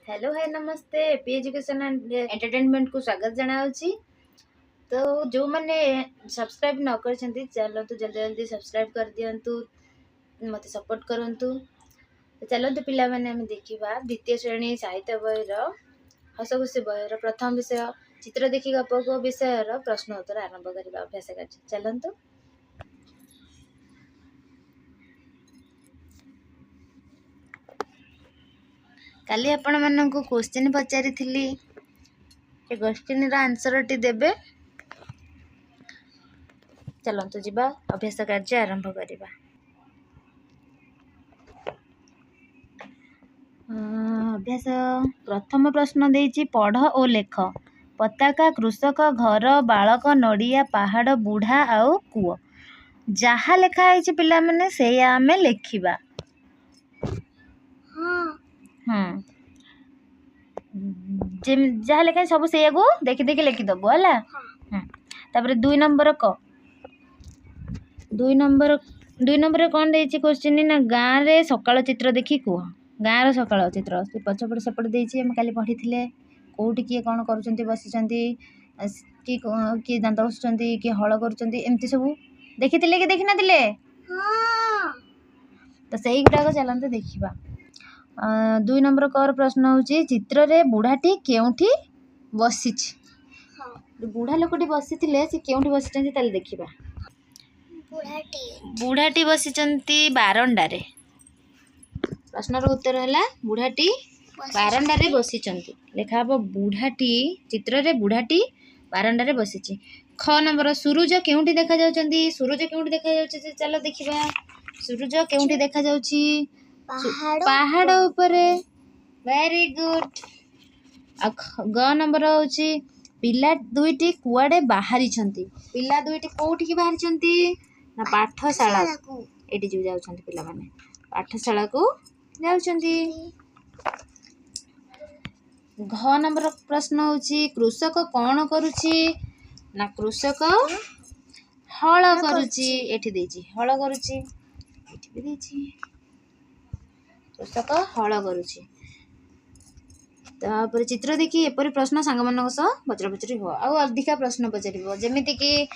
Hello hi नमस्ते AP education and entertainment को स्वागत जनाऊँगी। तो जो मैंने सब्सक्राइब न कर चलतु जल्दी जल्दी सब्सक्राइब कर दिंतु मत सपोर्ट करंतु। तो चलतु पिला माने हम देखिबा द्वितीय श्रेणी साहित्य बहिर हसखुशी बहिर प्रथम विषय चित्र देखी गप को विषय प्रश्न उत्तर आरंभ करबा अभ्यास कार्य। चलतु काली आपण मानक क्वेश्चन पचारि क्वेश्चन आंसर टी देबे। चलतु जीवा अभ्यास कार्य आरंभ करबा। अभ्यास प्रथम प्रश्न देइछि पढ़ और लेख। पताका कृषक घर बालक नड़िया पहाड़ बुढ़ा आउ कूओ जहाँ लेखा है पिला माने से आमे लेखिबा। जहाँ लेखा सब से देखी देखी लिखिदबु है। तापर दुई नंबर दुई नंबर कौन देइछि क्वेश्चन ना गाँव रे सकाळ चित्र देखी कह। गाँव सकाळ चित्र पछपटे सेपटे देइछि हम काली पढ़ी कोठी किए कौन करुँच बसी किए दांत घषुंट किए हल करमती सब देखी कि देखी ना तो से गुड़ाक चलते देखा। दुई नंबर कर प्रश्न होची चित्र रे बुढ़ाटी केउठी बसी। बुढ़ा लोकटी बसी से केउठी बसी देखा। बुढ़ाटी बसी बारंडारे। प्रश्नर उत्तर है बुढ़ाटी बारंडारे बसी लेखा हम बुढ़ाटी चित्र रे बुढ़ाटी बारंडारे बसी। ख नंबर सूरज केउठी देखा जाउछंती। सूरज केउठी देखा जाउछि चलो देखिबा। सूरज केउठी देखा जाउछि पहाड़ ऊपरे। Very good. ग नंबर होछि पिला दुईटी कुआडे बाहरी छंती। पिला दुईटी कोउठी की बाहरी छंती ना पाठशाला एटी जो जाउछंती पिला माने पाठशाला को जाउछंती। घ नंबर प्रश्न होछि कृषक कौन करुछि ना कृषक हल करुछि। एठी देछि हल करुछि एठी भी देछि कृषक हल करुछि। तापर चित्र देखि एपरि प्रश्न सांग मानक सह पचरा पचरी हो आउ अधिका प्रश्न पचारिबो जेमिति कि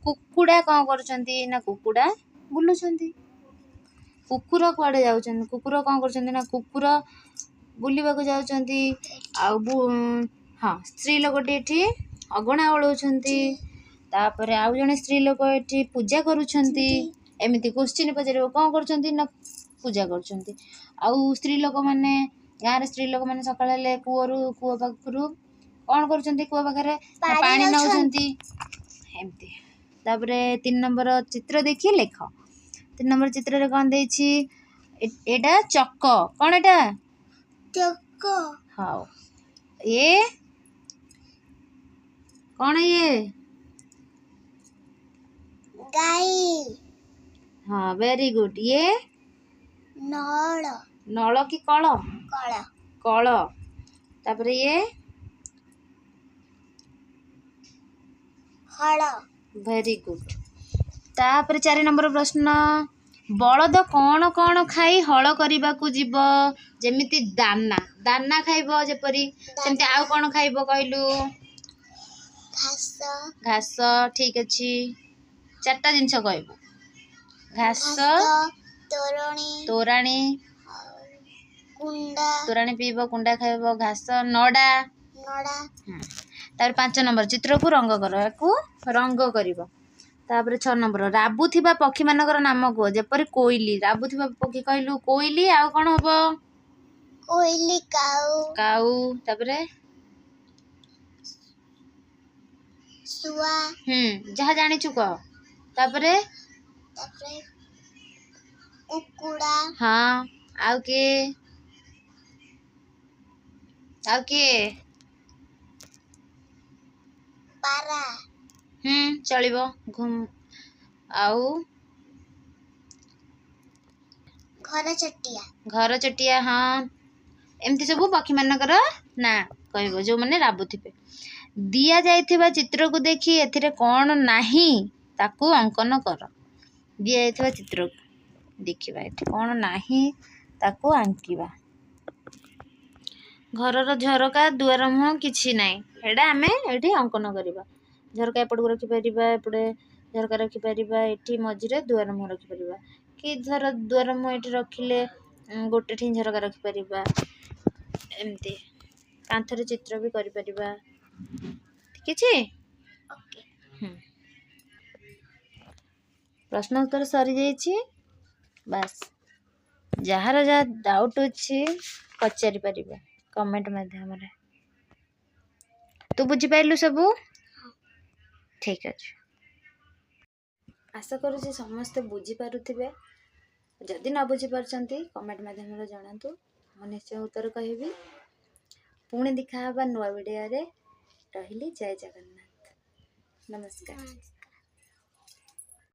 कुकुड़ा कौन करुछंती ना कुकुड़ा बुलुछंती। कुकुर कुआडे जाउछंती कुकुर कौन करुछंती ना कुकुर बुलिबाकू जाउछंती। आउ हाँ स्त्री लोकटी एठी अगणा ओळौछंती। तापरे आउ जणे स्त्री लोक एठी पूजा करुछंती। एमिति क्वेश्चन पचारिबो कौन करुछंती ना पूजा करुछंती। आउ स्त्री लोक माने गाँव रे स्त्री लोक माने सकाळ हेले कूओ पाखरु कौन करुछंती कूओ पाखरे पानी नउछंती एमिति। तापरे 3 नंबर चित्र देखि लेख। 3 नंबर चित्र रे कौन देछि एटा चक्क कौन एटा चक्क। हाँ ये कौन है ये गाई। हाँ वेरी गुड। ये नल नल की कल कल कल। तापर ये हल। Very good. तापर 4 नंबर प्रश्न बलद कौन कौन खाई हल करने को जीव जेमिति दाना दाना खाइबो जेपरी सेमति आउ कौन खाइबो कहलु घास घास। ठीक अछि 4टा जिंस कहबो घास तोराणी तोराणी कुंडा तोराणी पीबो कुंडा खाइबो घास नडा नडा। तापर 5 नंबर चित्र को रंग करो को रंग करिवो। तापर 6 नंबर राबुथिबा पक्षी मानकर नाम को जेपरी कोइली राबुथिबा पक्षी कहलु कोइली आउ कौन हबो कोइली काऊ काऊ। तापरे सुआ जहाँ जानी छु कह। तापरे तापरे कुकुड़ा। हाँ आउ के पारा चलिबो घुम आउ घर चटिया। हाँ एमती सब पक्षी मानकर ना कहबो जो माने राबुथिबे। दिया जाइथिबा चित्र को देखी एथिरे कौन नाही ताकू अंकन कर। दिया जाइथिबा चित्र को देखिबा एठी कौन नाही ताकू आंकिबा। घरर झरका दुआर मुहँ किछि नाଇଁ एटा आमे एठी अंकन करिबा झरका एपटକୁ रखिପାରିବା एपଟେ झरका रखिପାରିବା एठी मझिरे दुआर मुहँ रखिପାରିବା कि धर दुआर मुहँ एठी रखिले गोटे ठी झरका रखिପାରିବା एमती कांथरे चित्र भी करिପାରିबा ठीक अछि प्रश्न उत्तर सरी जाइछि बस जहाँ जहाँ डाउट अच्छी पचारि परिबे कमेंट माध्यम रे तू बुझी पाइलु सबू ठीक अछि आशा करूँ समस्ते बुझी पारुथिबे जदि न बुझी पारछंती कमेंट माध्यम रे जणातु मु निश्चय उत्तर कहबी पुणी देखा हबा नुआ वीडियो रे रहिली जय जगन्नाथ नमस्कार।